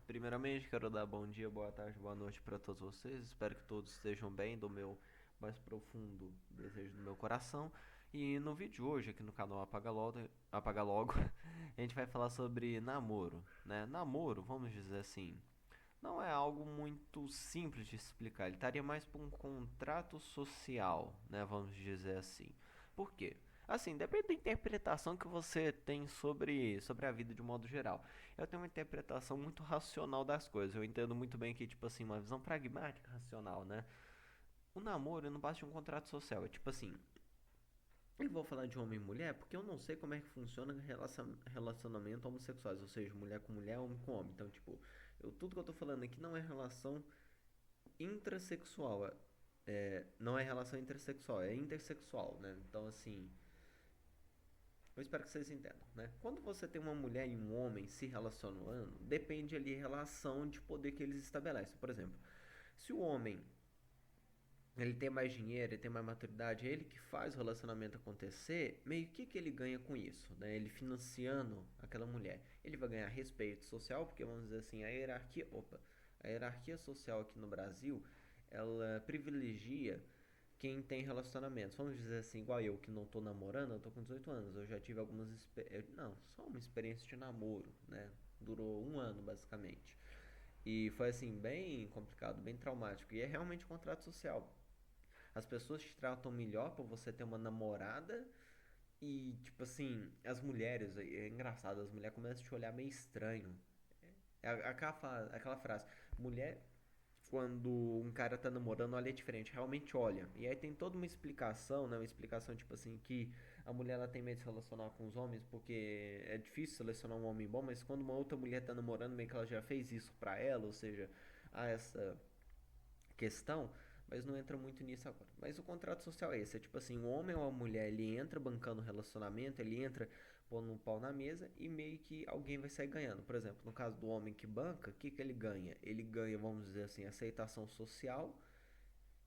Primeiramente, quero dar bom dia, boa tarde, boa noite para todos vocês. Espero que todos estejam bem, do meu mais profundo desejo do meu coração. E no vídeo de hoje, aqui no canal Apaga Logo, a gente vai falar sobre namoro, né? Namoro, vamos dizer assim, não é algo muito simples de explicar. Ele estaria mais para um contrato social, né? Vamos dizer assim. Por quê? Assim, depende da interpretação que você tem sobre a vida de um modo geral. Eu tenho uma interpretação muito racional das coisas. Eu entendo muito bem que, tipo assim, uma visão pragmática, racional, né? O namoro não basta de um contrato social. É tipo assim, eu vou falar de homem e mulher porque eu não sei como é que funciona relacionamento homossexuais, ou seja, mulher com mulher, homem com homem. Então, tipo, tudo que eu tô falando aqui não é relação intrasexual. Não é relação intersexual, é intersexual, né? Então, assim, eu espero que vocês entendam, né? Quando você tem uma mulher e um homem se relacionando, depende ali da relação de poder que eles estabelecem. Por exemplo, se o homem ele tem mais dinheiro, ele tem mais maturidade, é ele que faz o relacionamento acontecer, meio que ele ganha com isso, né? Ele financiando aquela mulher. Ele vai ganhar respeito social, porque vamos dizer assim, a hierarquia social aqui no Brasil, ela privilegia quem tem relacionamentos. Vamos dizer assim, igual eu que não tô namorando, eu tô com 18 anos, eu já tive não, só uma experiência de namoro, né? Durou um ano basicamente. E foi assim, bem complicado, bem traumático. E é realmente um contrato social. As pessoas te tratam melhor por você ter uma namorada e, tipo assim, as mulheres, é engraçado, as mulheres começam a te olhar meio estranho. Aquela frase, mulher, quando um cara tá namorando, olha diferente, realmente olha. E aí tem toda uma explicação, né? Uma explicação, tipo assim, que a mulher ela tem medo de se relacionar com os homens porque é difícil selecionar um homem bom, mas quando uma outra mulher tá namorando, meio que ela já fez isso pra ela, ou seja, há essa questão, mas não entra muito nisso agora. Mas o contrato social é esse, é tipo assim, o homem ou a mulher, ele entra bancando o relacionamento, ele entra pondo um pau na mesa e meio que alguém vai sair ganhando. Por exemplo, no caso do homem que banca, o que ele ganha? Ele ganha, vamos dizer assim, aceitação social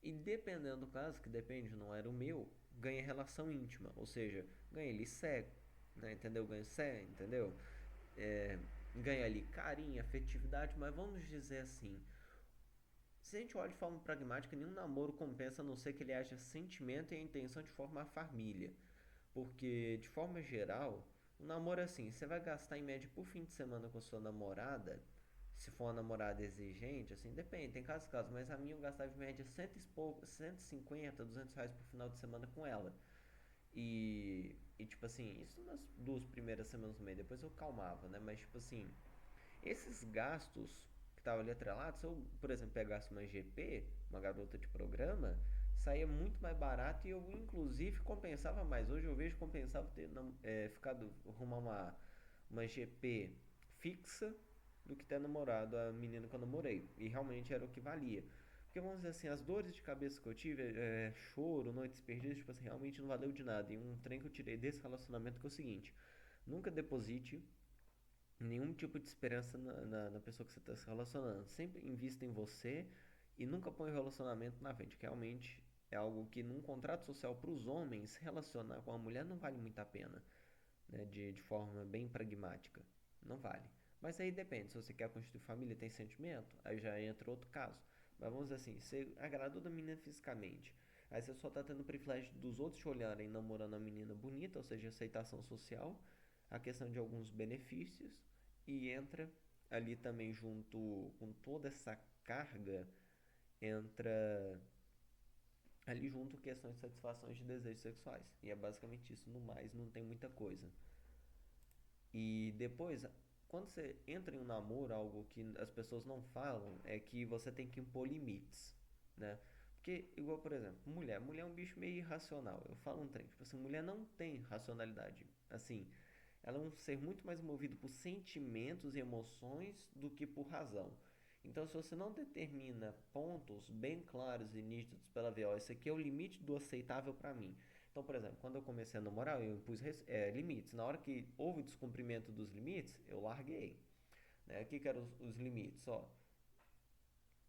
e dependendo do caso, que depende, não era o meu, ganha relação íntima, ou seja, ganha ele cego, né, entendeu? Ganha cego, entendeu? É, ganha ali carinho, afetividade, mas vamos dizer assim, se a gente olha de forma pragmática, nenhum namoro compensa a não ser que ele haja sentimento e a intenção de formar família. Porque, de forma geral, o namoro é assim: você vai gastar em média por fim de semana com a sua namorada. Se for uma namorada exigente, assim, depende, tem casos, mas a minha eu gastava em média cento e pouco, 150, R$ 200 por final de semana com ela. E tipo assim, isso nas 2 primeiras semanas do mês, depois eu calmava, né? Mas, tipo assim, esses gastos que estavam ali atrelados, se eu, por exemplo, pegasse uma GP, uma garota de programa, saía muito mais barato e eu, inclusive, compensava mais. Hoje eu vejo que compensava arrumar uma GP fixa do que ter namorado a menina que eu namorei. E realmente era o que valia. Porque vamos dizer assim, as dores de cabeça que eu tive, choro, noites perdidas, tipo assim, realmente não valeu de nada. E um trem que eu tirei desse relacionamento que é o seguinte: nunca deposite nenhum tipo de esperança na pessoa que você está se relacionando. Sempre invista em você e nunca põe o relacionamento na frente, que realmente é algo que num contrato social para os homens se relacionar com a mulher não vale muito a pena, né? De forma bem pragmática. Não vale. Mas aí depende, se você quer construir família e tem sentimento, aí já entra outro caso. Mas vamos dizer assim, você agradou da menina fisicamente. Aí você só tá tendo o privilégio dos outros te olharem namorando a menina bonita, ou seja, aceitação social, a questão de alguns benefícios, e entra ali também junto com toda essa carga, entra ali junto questões de satisfações de desejos sexuais. E é basicamente isso, no mais não tem muita coisa. E depois, quando você entra em um namoro, algo que as pessoas não falam é que você tem que impor limites, né? Porque, igual, por exemplo, mulher é um bicho meio irracional. Eu falo um trem, tipo assim, mulher não tem racionalidade. Assim, ela é um ser muito mais movido por sentimentos e emoções do que por razão. Então, se você não determina pontos bem claros e nítidos para ela ver, ó, esse aqui é o limite do aceitável para mim. Então, por exemplo, quando eu comecei a namorar, eu impus limites. Na hora que houve descumprimento dos limites, eu larguei. Né? O que eram os limites? Ó,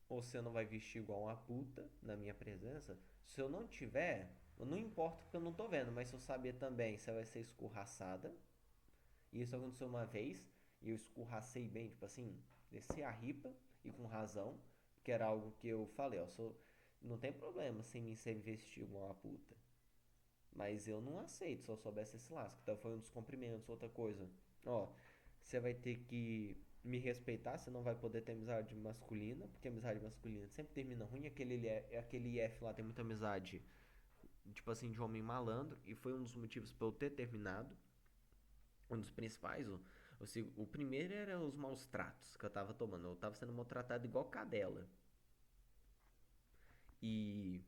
você não vai vestir igual uma puta na minha presença. Se eu não tiver, não importa porque eu não tô vendo, mas se eu saber também, você vai ser escorraçada. E isso aconteceu uma vez, e eu escorracei bem, tipo assim, descer a ripa e com razão, que era algo que eu falei, ó, não tem problema sem mim ser investir igual uma puta. Mas eu não aceito se eu soubesse esse lasco. Então foi um dos cumprimentos, outra coisa. Ó, você vai ter que me respeitar, você não vai poder ter amizade masculina, porque amizade masculina sempre termina ruim. Aquele F lá tem muita amizade, tipo assim, de homem malandro, e foi um dos motivos pra eu ter terminado. Um dos principais, o primeiro era os maus tratos que eu tava tomando. Eu tava sendo maltratado igual cadela. E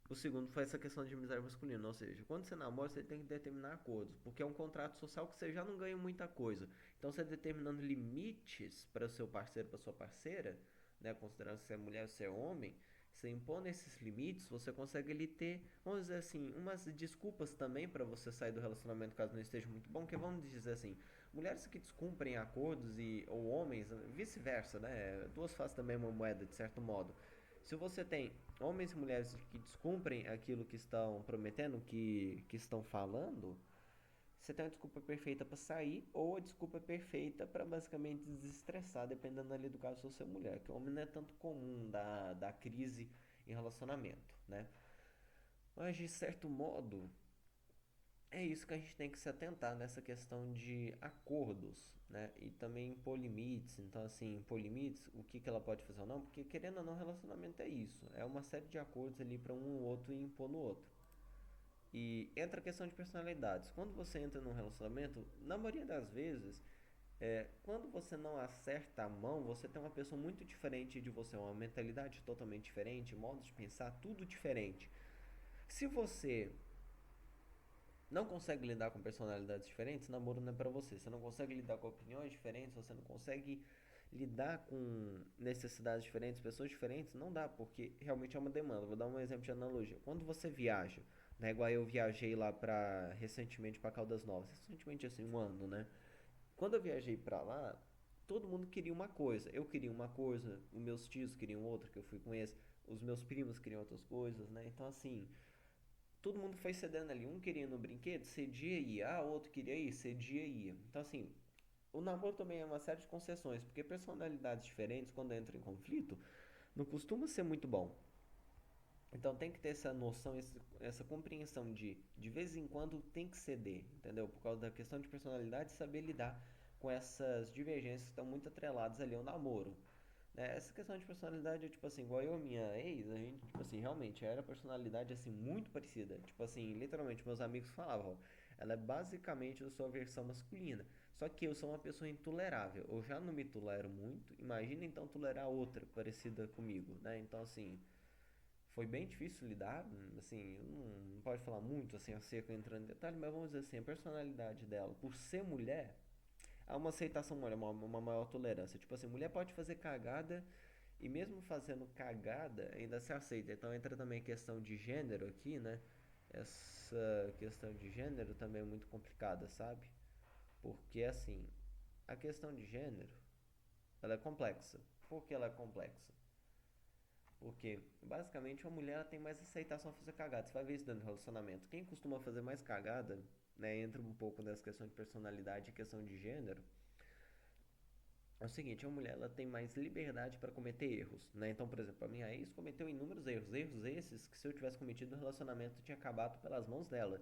o segundo foi essa questão de amizade masculina, ou seja, quando você namora, você tem que determinar acordos, porque é um contrato social que você já não ganha muita coisa. Então, você determinando limites para o seu parceiro, para sua parceira, né, considerando se é mulher ou se é homem, você impõe esses limites, você consegue ali ter, vamos dizer assim, umas desculpas também para você sair do relacionamento caso não esteja muito bom, que vamos dizer assim, mulheres que descumprem acordos ou homens, vice-versa, né, duas faces também uma moeda de certo modo. Se você tem homens e mulheres que descumprem aquilo que estão prometendo, que estão falando, você tem a desculpa perfeita para sair ou a desculpa perfeita para basicamente desestressar, dependendo ali do caso se você é mulher. Que o homem não é tanto comum da crise em relacionamento, né? Mas de certo modo, é isso que a gente tem que se atentar nessa questão de acordos, né? E também impor limites. Então, assim, impor limites, o que ela pode fazer ou não, porque querendo ou não, relacionamento é isso. É uma série de acordos ali para um ou outro e impor no outro. E entra a questão de personalidades. Quando você entra num relacionamento, na maioria das vezes, quando você não acerta a mão, você tem uma pessoa muito diferente de você, uma mentalidade totalmente diferente, modo de pensar, tudo diferente. Se você não consegue lidar com personalidades diferentes, namoro não é pra você. Você não consegue lidar com opiniões diferentes, você não consegue lidar com necessidades diferentes, pessoas diferentes, não dá, porque realmente é uma demanda. Vou dar um exemplo de analogia. Quando você viaja, né, igual eu viajei lá recentemente para Caldas Novas, recentemente assim, um ano, né? Quando eu viajei para lá, todo mundo queria uma coisa. Eu queria uma coisa, os meus tios queriam outra, que eu fui com esse, os meus primos queriam outras coisas, né? Então assim, todo mundo foi cedendo ali. Um queria ir no brinquedo, cedia e ia. Ah, outro queria ir, cedia e ia. Então, assim, o namoro também é uma série de concessões, porque personalidades diferentes, quando entram em conflito, não costuma ser muito bom. Então tem que ter essa noção, essa compreensão de vez em quando tem que ceder, entendeu? Por causa da questão de personalidade, saber lidar com essas divergências que estão muito atreladas ali ao namoro. Né? Essa questão de personalidade é tipo assim, igual eu e minha ex, a gente, tipo assim, realmente era personalidade assim muito parecida. Tipo assim, literalmente meus amigos falavam, ela é basicamente a sua versão masculina. Só que eu sou uma pessoa intolerável. Eu já não me tolero muito. Imagina então tolerar outra parecida comigo, né? Então assim, foi bem difícil lidar, assim, não pode falar muito assim acerca entrando em detalhe, mas vamos dizer assim, a personalidade dela, por ser mulher, há uma aceitação maior, uma maior tolerância. Tipo assim, mulher pode fazer cagada e mesmo fazendo cagada ainda se aceita. Então entra também a questão de gênero aqui, né? Essa questão de gênero também é muito complicada, sabe? Porque assim, a questão de gênero, ela é complexa. Por que ela é complexa? Porque, basicamente, uma mulher ela tem mais aceitação a fazer cagada. Você vai ver isso dentro do relacionamento. Quem costuma fazer mais cagada, né, entra um pouco nessa questão de personalidade e questão de gênero, é o seguinte, a mulher ela tem mais liberdade para cometer erros, né? Então, por exemplo, a minha ex cometeu inúmeros erros, erros esses que se eu tivesse cometido no relacionamento tinha acabado pelas mãos dela,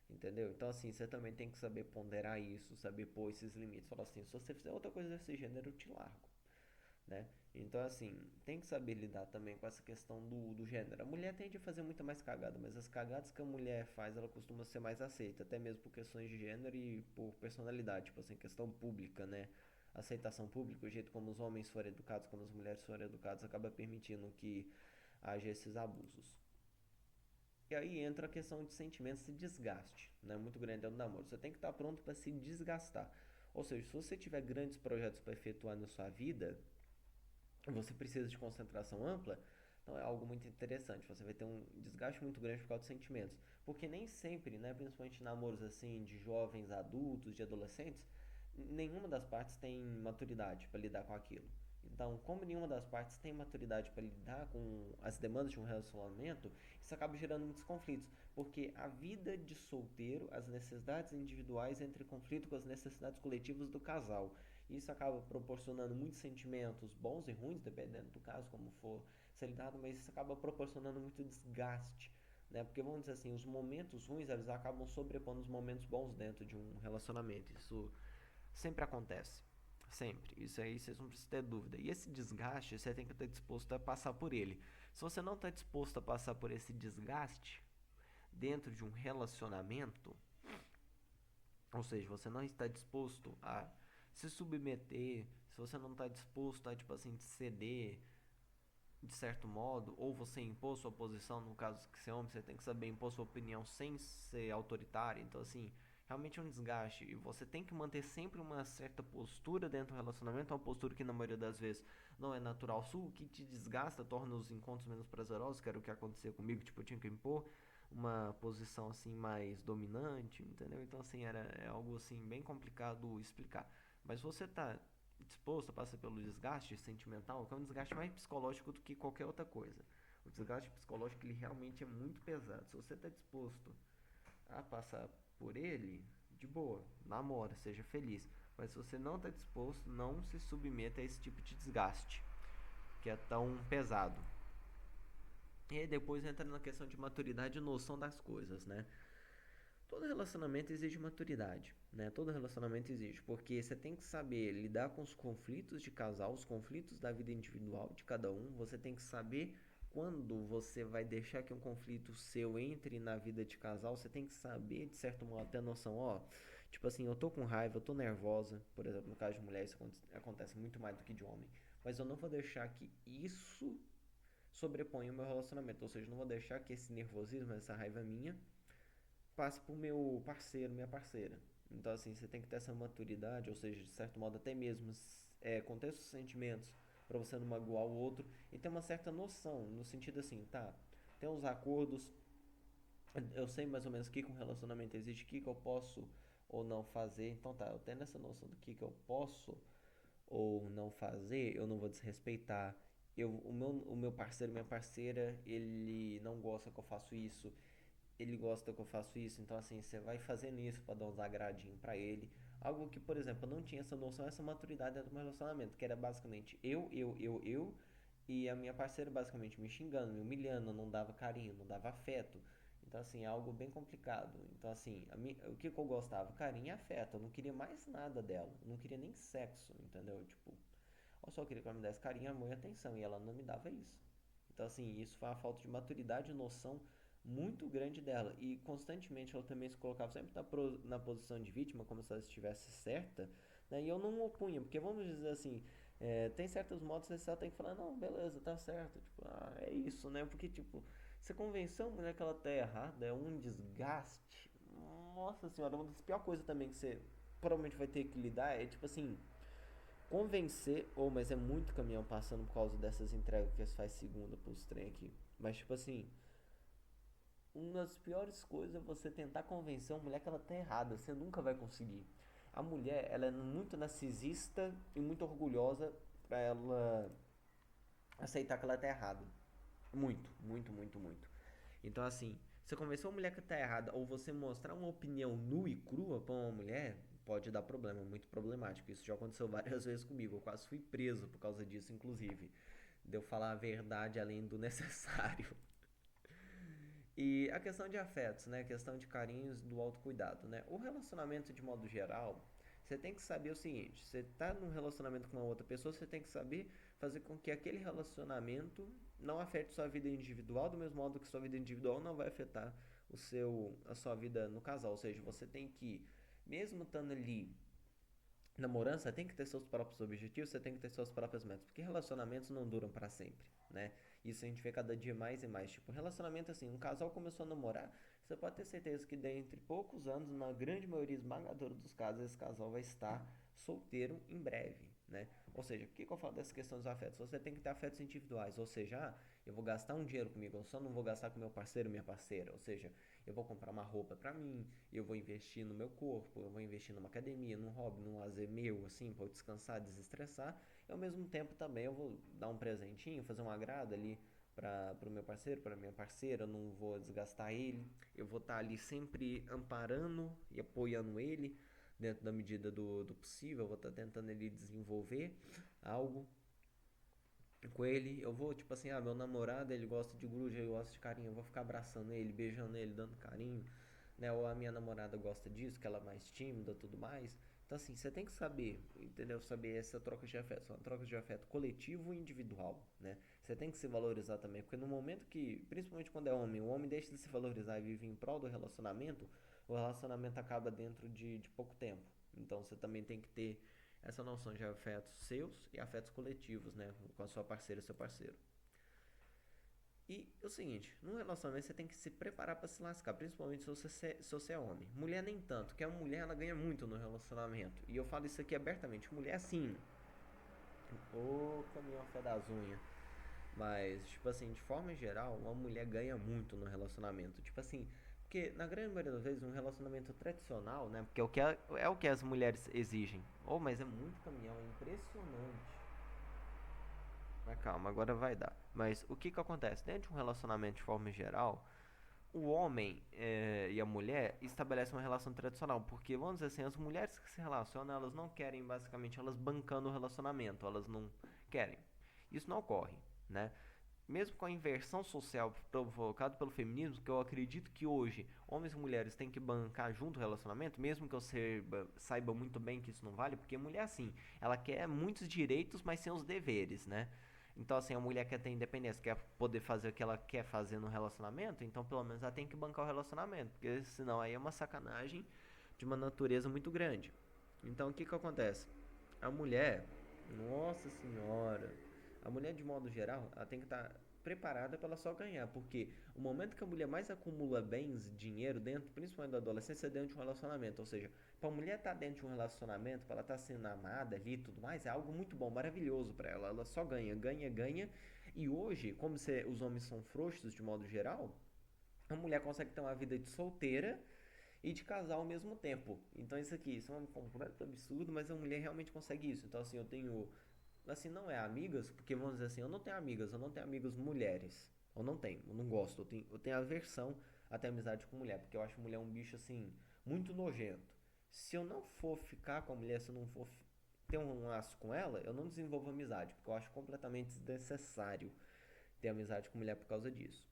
entendeu? Então, assim, você também tem que saber ponderar isso, saber pôr esses limites. Falar assim, se você fizer outra coisa desse gênero, eu te largo, né? Então, assim, tem que saber lidar também com essa questão do gênero. A mulher tende a fazer muita mais cagada, mas as cagadas que a mulher faz, ela costuma ser mais aceita, até mesmo por questões de gênero e por personalidade, tipo assim, questão pública, né? Aceitação pública, o jeito como os homens foram educados, como as mulheres foram educadas, acaba permitindo que haja esses abusos. E aí entra a questão de sentimentos e desgaste, né? Muito grande no namoro. Você tem que estar pronto para se desgastar. Ou seja, se você tiver grandes projetos para efetuar na sua vida, você precisa de concentração ampla, então é algo muito interessante. Você vai ter um desgaste muito grande por causa dos sentimentos. Porque nem sempre, né, principalmente namoros assim de jovens adultos, de adolescentes, nenhuma das partes tem maturidade para lidar com aquilo. Então, como nenhuma das partes tem maturidade para lidar com as demandas de um relacionamento, isso acaba gerando muitos conflitos. Porque a vida de solteiro, as necessidades individuais entram em conflito com as necessidades coletivas do casal. Isso acaba proporcionando muitos sentimentos bons e ruins, dependendo do caso, como for ser lidado, mas isso acaba proporcionando muito desgaste, né? Porque vamos dizer assim, os momentos ruins eles acabam sobrepondo os momentos bons dentro de um relacionamento. Isso sempre acontece. Sempre. Isso aí vocês não precisam ter dúvida. E esse desgaste, você tem que estar disposto a passar por ele. Se você não está disposto a passar por esse desgaste dentro de um relacionamento, ou seja, você não está disposto a se submeter, se você não está disposto a, tipo assim, ceder de certo modo, ou você impor sua posição, no caso que você é homem, você tem que saber impor sua opinião sem ser autoritário. Então, assim, realmente é um desgaste. E você tem que manter sempre uma certa postura dentro do relacionamento, uma postura que na maioria das vezes não é natural sua, o que te desgasta, torna os encontros menos prazerosos, que era o que acontecia comigo, tipo, eu tinha que impor uma posição assim mais dominante, entendeu? Então assim, é algo assim bem complicado explicar. Mas você tá disposto a passar pelo desgaste sentimental, que é um desgaste mais psicológico do que qualquer outra coisa. O desgaste psicológico ele realmente é muito pesado. Se você está disposto a passar por ele, de boa, namora, seja feliz. Mas se você não está disposto, não se submeta a esse tipo de desgaste, que é tão pesado. E aí depois entra na questão de maturidade e noção das coisas, né? Todo relacionamento exige maturidade, né? Todo relacionamento exige, porque você tem que saber lidar com os conflitos de casal, os conflitos da vida individual de cada um. Você tem que saber quando você vai deixar que um conflito seu entre na vida de casal. Você tem que saber, de certo modo, ter noção, ó. Tipo assim, eu tô com raiva, eu tô nervosa. Por exemplo, no caso de mulher, isso acontece muito mais do que de homem. Mas eu não vou deixar que isso sobreponha o meu relacionamento. Ou seja, eu não vou deixar que esse nervosismo, essa raiva minha passe pro meu parceiro, minha parceira. Então, assim, você tem que ter essa maturidade, ou seja, de certo modo, até mesmo conter seus sentimentos para você não magoar o outro e ter uma certa noção, no sentido assim, tá, tem uns acordos, eu sei mais ou menos o que um relacionamento existe, o que eu posso ou não fazer, então tá, eu tendo essa noção do que eu posso ou não fazer, eu não vou desrespeitar. O meu parceiro, minha parceira, ele não gosta que eu faço isso, ele gosta que eu faço isso, então assim, você vai fazendo isso para dar uns agradinhos para ele. Algo que, por exemplo, eu não tinha essa noção, essa maturidade dentro do meu relacionamento, que era basicamente eu, e a minha parceira basicamente me xingando, me humilhando, não dava carinho, não dava afeto. Então, assim, é algo bem complicado. Então, assim, o que eu gostava? Carinho e afeto. Eu não queria mais nada dela. Eu não queria nem sexo, entendeu? Tipo, eu só queria que ela me desse carinho, amor e atenção. E ela não me dava isso. Então, assim, isso foi uma falta de maturidade e noção muito grande dela. E constantemente ela também se colocava sempre na posição de vítima, como se ela estivesse certa. Né? E eu não opunha, porque vamos dizer assim, tem certos modos que você só tem que falar, não, beleza, tá certo. Tipo, é isso, né? Porque, tipo, você convenceu a mulher que ela tá errada, é um desgaste. Nossa senhora, uma das piores coisas também que você provavelmente vai ter que lidar é, tipo assim, convencer, mas é muito caminhão passando por causa dessas entregas que eles faz segunda pros trem aqui. Mas, tipo assim, uma das piores coisas é você tentar convencer uma mulher que ela tá errada. Você nunca vai conseguir. A mulher, ela é muito narcisista e muito orgulhosa pra ela aceitar que ela tá errada. Muito, muito, muito, muito. Então, assim, você convencer uma mulher que tá errada ou você mostrar uma opinião nua e crua pra uma mulher, pode dar problema, muito problemático. Isso já aconteceu várias vezes comigo. Eu quase fui preso por causa disso, inclusive. De eu falar a verdade além do necessário. E a questão de afetos, né? A questão de carinhos, do autocuidado, né? O relacionamento de modo geral, você tem que saber o seguinte: você tá num relacionamento com uma outra pessoa, você tem que saber fazer com que aquele relacionamento não afete sua vida individual, do mesmo modo que sua vida individual não vai afetar a sua vida no casal. Ou seja, você tem que, mesmo estando ali namorando, você tem que ter seus próprios objetivos, você tem que ter suas próprias metas, porque relacionamentos não duram pra sempre, né? Isso a gente vê cada dia mais e mais. Tipo, relacionamento assim, um casal começou a namorar, você pode ter certeza que dentre poucos anos, na grande maioria esmagadora dos casos, esse casal vai estar solteiro em breve, né? Ou seja, por que eu falo dessa questão dos afetos? Você tem que ter afetos individuais, ou seja, eu vou gastar um dinheiro comigo, eu só não vou gastar com meu parceiro, minha parceira, ou seja, eu vou comprar uma roupa pra mim, eu vou investir no meu corpo, eu vou investir numa academia, num hobby, num lazer meu, assim, pra eu descansar, desestressar. E ao mesmo tempo também eu vou dar um presentinho, fazer um agrado ali para o meu parceiro, para minha parceira, eu não vou desgastar ele, eu vou estar ali sempre amparando e apoiando ele, dentro da medida do possível, eu vou estar tentando ele desenvolver algo com ele. Eu vou, tipo assim, meu namorado, ele gosta de grude, ele gosta de carinho, eu vou ficar abraçando ele, beijando ele, dando carinho, né? Ou a minha namorada gosta disso, que ela é mais tímida, tudo mais. Então assim, você tem que saber, entendeu? Saber essa troca de afeto, uma troca de afeto coletivo e individual, né? Você tem que se valorizar também, porque no momento que, principalmente quando é homem, o homem deixa de se valorizar e vive em prol do relacionamento, o relacionamento acaba dentro de pouco tempo. Então você também tem que ter essa noção de afetos seus e afetos coletivos, né? Com a sua parceira e seu parceiro. E é o seguinte, num relacionamento você tem que se preparar para se lascar, principalmente se você é homem. Mulher nem tanto, porque a mulher ela ganha muito no relacionamento. E eu falo isso aqui abertamente, mulher assim, ô caminhão a fé das unhas. Mas, tipo assim, de forma geral, uma mulher ganha muito no relacionamento. Tipo assim, porque na grande maioria das vezes um relacionamento tradicional, né? Porque é o que as mulheres exigem. Oh, mas é muito caminhão, é impressionante. Mas calma, agora vai dar. Mas o que que acontece? Dentro de um relacionamento de forma geral, o homem e a mulher estabelecem uma relação tradicional. Porque, vamos dizer assim, as mulheres que se relacionam, elas não querem, basicamente, elas bancando o relacionamento. Elas não querem. Isso não ocorre, né? Mesmo com a inversão social provocada pelo feminismo, que eu acredito que hoje homens e mulheres têm que bancar junto o relacionamento, mesmo que eu saiba muito bem que isso não vale, porque mulher assim, ela quer muitos direitos, mas sem os deveres, né? Então assim, a mulher quer ter independência, quer poder fazer o que ela quer fazer no relacionamento, então pelo menos ela tem que bancar o relacionamento, porque senão aí é uma sacanagem de uma natureza muito grande. Então o que que acontece? A mulher, nossa senhora, a mulher de modo geral, ela tem que estar preparada para ela só ganhar, porque o momento que a mulher mais acumula bens, dinheiro dentro, principalmente da adolescência, é dentro de um relacionamento, ou seja, para a mulher estar dentro de um relacionamento, para ela estar sendo amada ali e tudo mais, é algo muito bom, maravilhoso para ela. Ela só ganha, ganha, ganha. E hoje, como os homens são frouxos de modo geral, a mulher consegue ter uma vida de solteira e de casar ao mesmo tempo. Então isso é um completo absurdo, mas a mulher realmente consegue isso. Então assim, eu tenho, assim, não é amigas, porque vamos dizer assim, eu não tenho amigas mulheres. Eu não tenho, eu não gosto, eu tenho aversão a ter amizade com mulher, porque eu acho mulher um bicho assim, muito nojento. Se eu não for ficar com a mulher, se eu não for ter um laço com ela, eu não desenvolvo amizade, porque eu acho completamente desnecessário ter amizade com mulher por causa disso.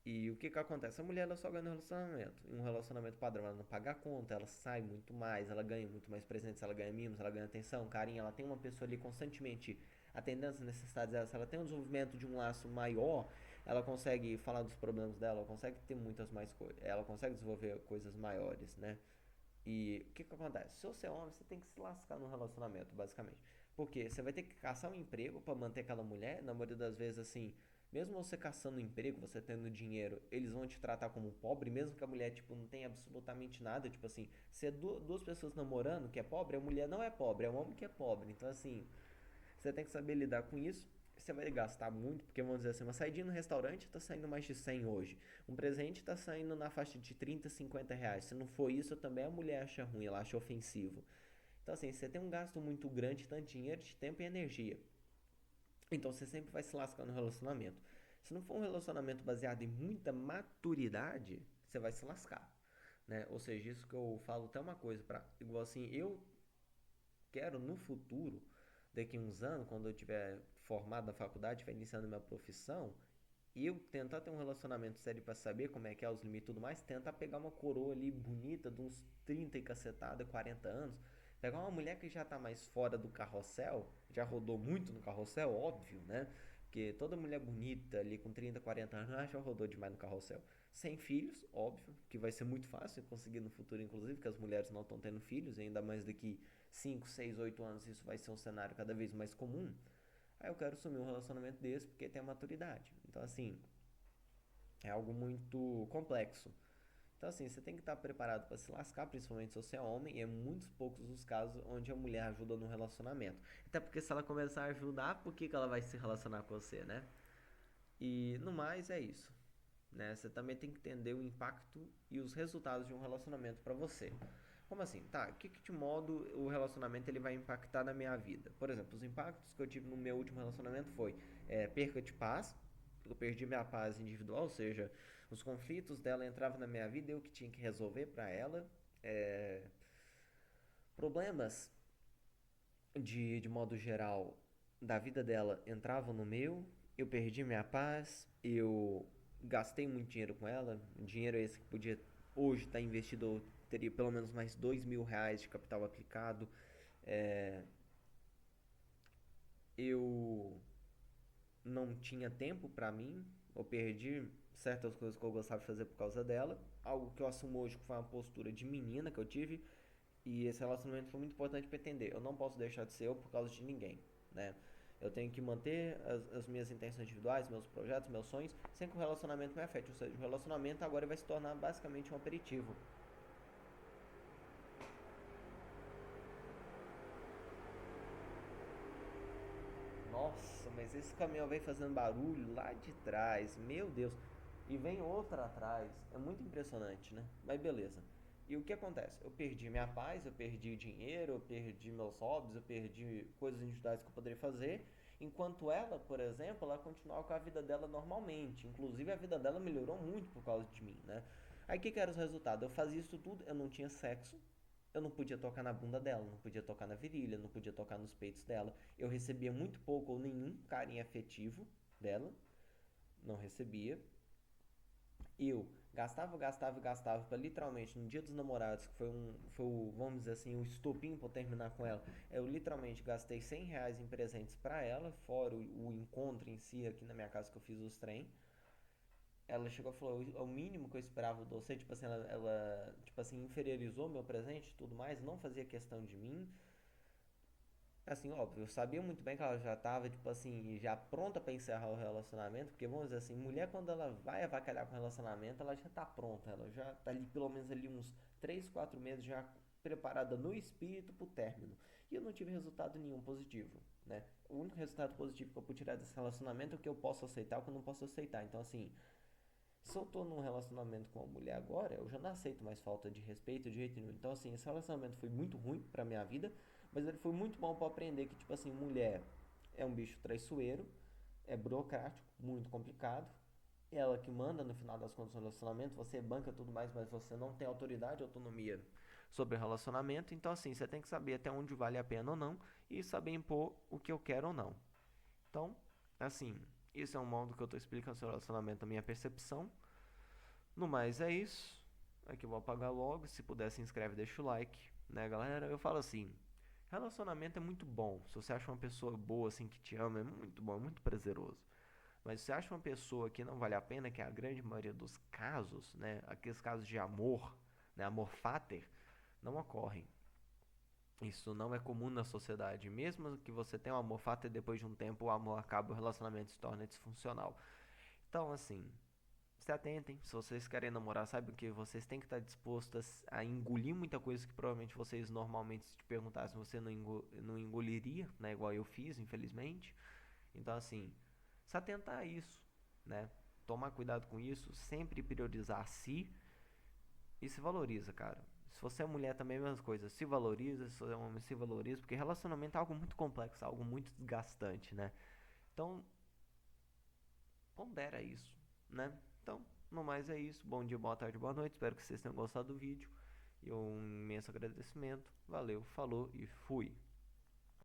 E o que que acontece? A mulher ela só ganha no relacionamento. Em um relacionamento padrão, ela não paga a conta, ela sai muito mais, ela ganha muito mais presentes, ela ganha mimos, ela ganha atenção, carinho, ela tem uma pessoa ali constantemente atendendo as necessidades dela. Se ela tem um desenvolvimento de um laço maior, ela consegue falar dos problemas dela, ela consegue ter muitas mais coisas, ela consegue desenvolver coisas maiores, né? E o que que acontece? Se você é homem, você tem que se lascar no relacionamento, basicamente. Porque você vai ter que caçar um emprego para manter aquela mulher, na maioria das vezes, assim, mesmo você caçando um emprego, você tendo dinheiro, eles vão te tratar como pobre, mesmo que a mulher, tipo, não tenha absolutamente nada. Tipo assim, se é duas pessoas namorando que é pobre, a mulher não é pobre, é o homem que é pobre. Então, assim, você tem que saber lidar com isso. Você vai gastar muito, porque vamos dizer assim, uma saidinha no restaurante tá saindo mais de 100 hoje. Um presente tá saindo na faixa de 30, 50 reais. Se não for isso, também a mulher acha ruim, ela acha ofensivo. Então, assim, você tem um gasto muito grande, tanto de dinheiro, de tempo e energia. Então, você sempre vai se lascar no relacionamento. Se não for um relacionamento baseado em muita maturidade, você vai se lascar, né? Ou seja, isso que eu falo até uma coisa para igual assim, eu quero no futuro, daqui a uns anos, quando eu tiver formado na faculdade, estiver iniciando minha profissão, e eu tentar ter um relacionamento sério pra saber como é os limites e tudo mais, tentar pegar uma coroa ali bonita de uns 30 e cacetada, 40 anos, pegar uma mulher que já tá mais fora do carrossel, já rodou muito no carrossel, óbvio, né? Porque toda mulher bonita ali com 30, 40 anos já rodou demais no carrossel. Sem filhos, óbvio, que vai ser muito fácil conseguir no futuro, inclusive, porque as mulheres não estão tendo filhos, e ainda mais daqui 5, 6, 8 anos isso vai ser um cenário cada vez mais comum. Aí eu quero assumir um relacionamento desse porque tem a maturidade. Então, assim, é algo muito complexo. Então, assim, você tem que estar preparado para se lascar, principalmente se você é homem, e é muitos poucos os casos onde a mulher ajuda no relacionamento. Até porque se ela começar a ajudar, por que que ela vai se relacionar com você, né? E no mais é isso, né? Você também tem que entender o impacto e os resultados de um relacionamento para você. Como assim? Tá, que de modo o relacionamento ele vai impactar na minha vida? Por exemplo, os impactos que eu tive no meu último relacionamento foi perca de paz, eu perdi minha paz individual, ou seja, os conflitos dela entravam na minha vida, eu que tinha que resolver para ela. É, Problemas de modo geral da vida dela entravam no meu, eu perdi minha paz, eu gastei muito dinheiro com ela, dinheiro esse que podia hoje estar investido, eu teria pelo menos mais R$ 2.000 de capital aplicado. É, eu não tinha tempo pra mim, eu perdi certas coisas que eu gostava de fazer por causa dela, algo que eu assumo hoje que foi uma postura de menina que eu tive, e esse relacionamento foi muito importante para entender. Eu não posso deixar de ser eu por causa de ninguém, né? Eu tenho que manter as minhas intenções individuais, meus projetos, meus sonhos, sem que o relacionamento me afete. Ou seja, o relacionamento agora vai se tornar basicamente um aperitivo. Nossa, mas esse caminhão vem fazendo barulho lá de trás, meu Deus. E vem outra atrás. É muito impressionante, né? Mas beleza. E o que acontece? Eu perdi minha paz, eu perdi dinheiro, eu perdi meus hobbies, eu perdi coisas individuais que eu poderia fazer. Enquanto ela, por exemplo, ela continuava com a vida dela normalmente. Inclusive a vida dela melhorou muito por causa de mim, né? Aí o que era os resultados? Eu fazia isso tudo, eu não tinha sexo, eu não podia tocar na bunda dela, não podia tocar na virilha, não podia tocar nos peitos dela. Eu recebia muito pouco ou nenhum carinho afetivo dela, não recebia. Eu gastava para literalmente no dia dos namorados, que foi o, vamos dizer assim, o estopim para terminar com ela. Eu literalmente gastei R$ 100 em presentes para ela, fora o encontro em si aqui na minha casa que eu fiz os trem. Ela chegou e falou, o mínimo que eu esperava de você, tipo assim, ela tipo assim, inferiorizou meu presente e tudo mais, não fazia questão de mim. Assim, óbvio, eu sabia muito bem que ela já tava, tipo assim, já pronta pra encerrar o relacionamento, porque vamos dizer assim, mulher quando ela vai avacalhar com o relacionamento, ela já tá pronta, ela já tá ali pelo menos ali uns 3 4 meses já preparada no espírito pro término. E eu não tive resultado nenhum positivo, né? O único resultado positivo que eu pude tirar desse relacionamento é o que eu posso aceitar, o que eu não posso aceitar. Então, assim, se eu tô num relacionamento com uma mulher agora, eu já não aceito mais falta de respeito de jeito nenhum. Então, assim, esse relacionamento foi muito ruim pra minha vida, mas ele foi muito bom pra aprender que, tipo assim, mulher é um bicho traiçoeiro, é burocrático, muito complicado. É ela que manda no final das contas no relacionamento, você banca tudo mais, mas você não tem autoridade, autonomia sobre o relacionamento. Então, assim, você tem que saber até onde vale a pena ou não e saber impor o que eu quero ou não. Então, assim, isso é um modo que eu tô explicando sobre o relacionamento, a minha percepção. No mais é isso. Aqui eu vou apagar logo. Se puder, se inscreve, deixa o like, né, galera? Eu falo assim: relacionamento é muito bom. Se você acha uma pessoa boa, assim, que te ama, é muito bom, é muito prazeroso. Mas se você acha uma pessoa que não vale a pena, que é a grande maioria dos casos, né, aqueles casos de amor, né, amor fáter, não ocorrem. Isso não é comum na sociedade. Mesmo que você tenha um amor fáter, depois de um tempo o amor acaba, o relacionamento se torna disfuncional. Então, assim, se atentem, se vocês querem namorar, sabe que vocês têm que estar dispostos a engolir muita coisa que provavelmente vocês normalmente, se te perguntassem, você não engoliria, né? Igual eu fiz, infelizmente. Então, assim, se atentar a isso, né? Tomar cuidado com isso, sempre priorizar a si e se valoriza, cara. Se você é mulher também, é a mesma coisa. Se valoriza, se você é homem, se valoriza, porque relacionamento é algo muito complexo, algo muito desgastante, né? Então, pondera isso, né? Então, no mais é isso. Bom dia, boa tarde, boa noite. Espero que vocês tenham gostado do vídeo. E um imenso agradecimento. Valeu, falou e fui.